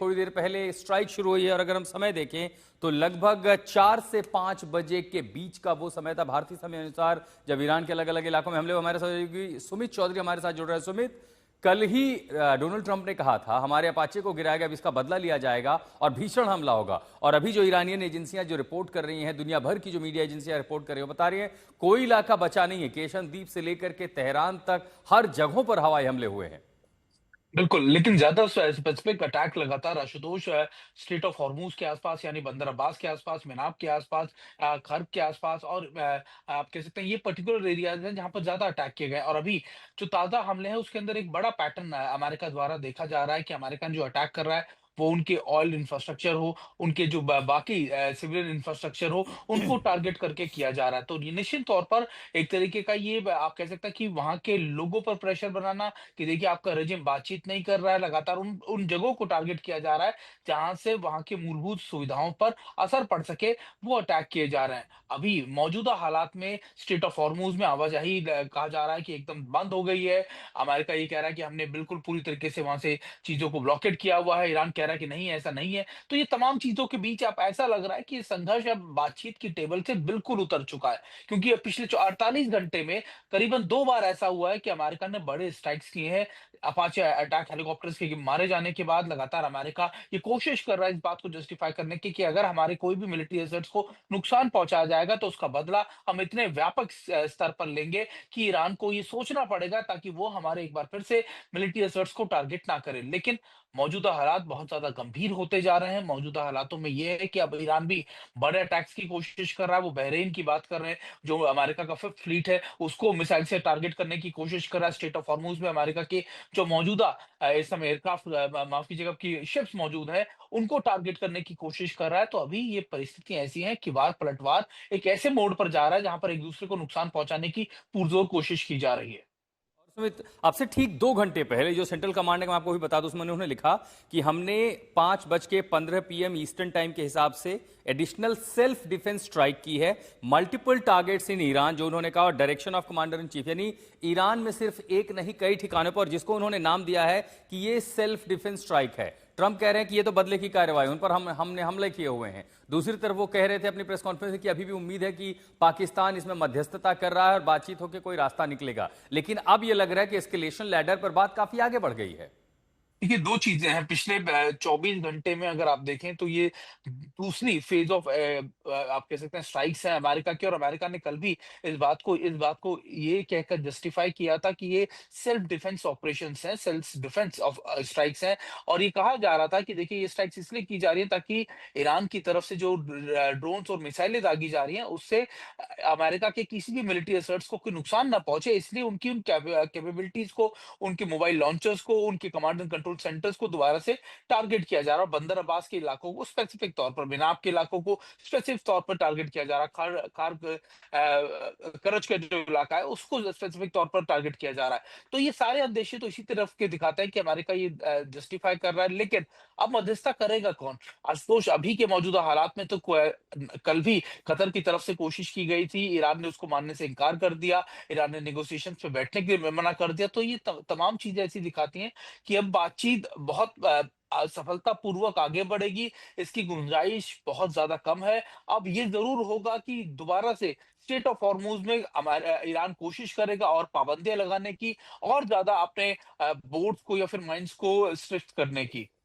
थोड़ी देर पहले स्ट्राइक शुरू हुई है और अगर हम समय देखें तो लगभग 4 से 5 बजे के बीच का वो समय था भारतीय समय अनुसार, जब ईरान के अलग अलग इलाकों में हमले। हमारे साथ सुमित चौधरी हमारे साथ जुड़ रहे हैं। सुमित, कल ही डोनाल्ड ट्रंप ने कहा था हमारे अपाचे को गिराया गया, अब इसका बदला लिया जाएगा और भीषण हमला होगा। और अभी जो ईरानियन एजेंसियां जो रिपोर्ट कर रही हैं, दुनिया भर की जो मीडिया एजेंसियां रिपोर्ट कर रही हैं, बता रही हैं कोई इलाका बचा नहीं है। केशन द्वीप से लेकर के तेहरान तक हर जगहों पर हवाई हमले हुए हैं। बिल्कुल, लेकिन ज्यादा स्पेसिफिक अटैक लगातार आशुतोष स्ट्रेट ऑफ हॉर्मूज के आसपास यानी बंदर अब्बास के आसपास, मिनाब के आसपास, खर्ब के आसपास और आप कह सकते हैं ये पर्टिकुलर एरियाज हैं जहां पर ज्यादा अटैक किए गए। और अभी जो ताजा हमले हैं उसके अंदर एक बड़ा पैटर्न अमेरिका द्वारा देखा जा रहा है कि अमेरिका जो अटैक कर रहा है वो उनके ऑयल इंफ्रास्ट्रक्चर हो, उनके जो बाकी सिविलियन इंफ्रास्ट्रक्चर हो, उनको टारगेट करके किया जा रहा है। तो ये निश्चित तौर पर एक तरीके का ये आप कह सकते हैं कि वहां के लोगों पर प्रेशर बनाना कि देखिए आपका रेजिम बातचीत नहीं कर रहा है, लगातार उन उन जगहों को टारगेट किया जा रहा है जहां से वहां की मूलभूत सुविधाओं पर असर पड़ सके, वो अटैक किए जा रहे हैं। अभी मौजूदा हालात में स्ट्रेट ऑफ हॉर्मूज में आवाजाही कहा जा रहा है कि एकदम बंद हो गई है। अमेरिका ये कह रहा है कि हमने बिल्कुल पूरी तरीके से वहां से चीजों को ब्लॉकेट किया हुआ है, ईरान कह रहा है कि नहीं ऐसा नहीं है। तो ये तमाम चीजों के बीच अब ऐसा लग रहा है कि ये संघर्ष अब बातचीत की टेबल से बिल्कुल उतर चुका है, क्योंकि अब पिछले 48 घंटे में करीबन 2 बार ऐसा हुआ है कि अमेरिका ने बड़े स्ट्राइक्स किए हैं। अपाचे अटैक हेलीकॉप्टर्स के मारे जाने के बाद लगातार अमेरिका ये कोशिश कर रहा है इस बात को जस्टिफाई करने की कि अगर हमारे कोई भी मिलिट्री एसेट्स को नुकसान पहुंचाया जाएगा तो उसका बदला हम इतने व्यापक स्तर पर लेंगे कि ईरान को ये सोचना पड़ेगा ताकि वो हमारे एक बार फिर से मिलिट्री एसेट्स को टारगेट ना करे। लेकिन मौजूदा हालात बहुत ज्यादा गंभीर होते जा रहे हैं। मौजूदा हालातों में ये है कि अब ईरान भी बड़े अटैक्स की कोशिश कर रहा है। वो बहरीन की बात कर रहे हैं, जो अमेरिका का फिफ्थ फ्लीट है उसको मिसाइल से टारगेट करने की कोशिश कर रहा है। स्ट्रेट ऑफ हॉर्मूज में अमेरिका के जो मौजूदा इस समय एयरक्राफ्ट माफ कीजिएगा की शिप्स मौजूद है उनको टारगेट करने की कोशिश कर रहा है। तो अभी ये परिस्थितियां ऐसी हैं कि वार पलटवार एक ऐसे मोड पर जा रहा है जहां पर एक दूसरे को नुकसान पहुंचाने की पुरजोर कोशिश की जा रही है। सुमित, आपसे ठीक 2 घंटे पहले जो सेंट्रल कमांड है, मैं आपको भी बता दूं, उसमें उन्होंने लिखा कि हमने 5:15 PM ईस्टर्न टाइम के हिसाब से एडिशनल सेल्फ डिफेंस स्ट्राइक की है मल्टीपल टारगेट्स इन ईरान, जो उन्होंने कहा, direction of commander in chief, यानी ईरान में सिर्फ एक नहीं कई ठिकानों पर, जिसको उन्होंने नाम दिया है कि ये सेल्फ डिफेंस स्ट्राइक है। ट्रंप कह रहे हैं कि ये तो बदले की कार्रवाई, उन पर हमने हमले किए हुए हैं। दूसरी तरफ वो कह रहे थे अपनी प्रेस कॉन्फ्रेंस में कि अभी भी उम्मीद है कि पाकिस्तान इसमें मध्यस्थता कर रहा है और बातचीत होकर कोई रास्ता निकलेगा। लेकिन अब ये लग रहा है कि एस्केलेशन लैडर पर बात काफी आगे बढ़ गई है। देखिए, 2 चीज़ें हैं। पिछले 24 घंटे में अगर आप देखें तो ये दूसरी फेज़ ऑफ आप कह सकते हैं स्ट्राइक्स हैं अमेरिका की। और अमेरिका ने कल भी इस बात को ये कहकर जस्टिफ़ाई किया था कि ये सेल्फ डिफेंस ऑपरेशंस हैं, सेल्फ डिफेंस ऑफ स्ट्राइक्स हैं। और ये कहा जा रहा था कि देखिए ये स्ट्राइक्स इसलिए की जा रही है ताकि ईरान की तरफ से जो ड्रोन्स और मिसाइलें दागी जा रही हैं उससे अमेरिका के किसी भी मिलिट्री एसेट्स को कोई नुकसान ना पहुँचे, इसलिए उनकी उन कैपेबिलिटीज़ को, उनके मोबाइल लॉन्चर्स को, उनके कमांड एंड कंट्रोल सेंटर्स को दोबारा से टारगेट किया जा रहा है। बंदर अब्बास के इलाकों को स्पेसिफिक तौर पर, मिनाब के इलाकों को स्पेसिफिक तौर पर टारगेट किया जा रहा है। करज का जो इलाका है उसको स्पेसिफिक तौर पर टारगेट किया जा रहा है। तो ये सारे उद्देश्य तो इसी तरफ के दिखाते हैं कि अमेरिका ये जस्टिफाई कर रहा है। लेकिन अब मध्यस्थता करेगा कौन? आशुतोष, अभी के मौजूदा हालात में तो कल भी कतर की तरफ से कोशिश की गई थी, ईरान ने उसको मानने से इनकार कर दिया, ईरान ने नेगोशिएशन पे बैठने के लिए मना कर दिया। तो ये तमाम चीजें ऐसी दिखाती हैं कि अब बातचीत बहुत सफलतापूर्वक आगे बढ़ेगी, इसकी गुंजाइश बहुत ज़्यादा कम है। अब ये ज़रूर होगा कि दोबारा से स्ट्रेट ऑफ हॉर्मूज़ में ईरान कोशिश करेगा और पाबंदियाँ लगाने की और ज़्यादा अपने बोट्स को या फिर माइन्स को स्ट्रिक्ट करने की।